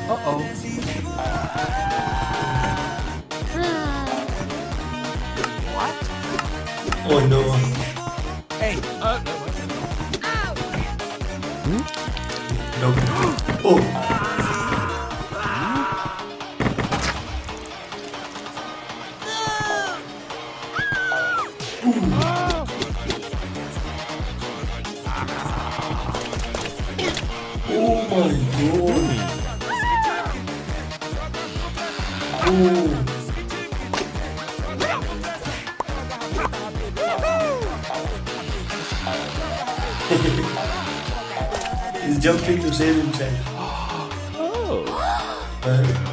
Uh-oh. What? Oh no. Hey, No. Oh. Oh my god. Oh. He's jumping to save himself. oh. Uh,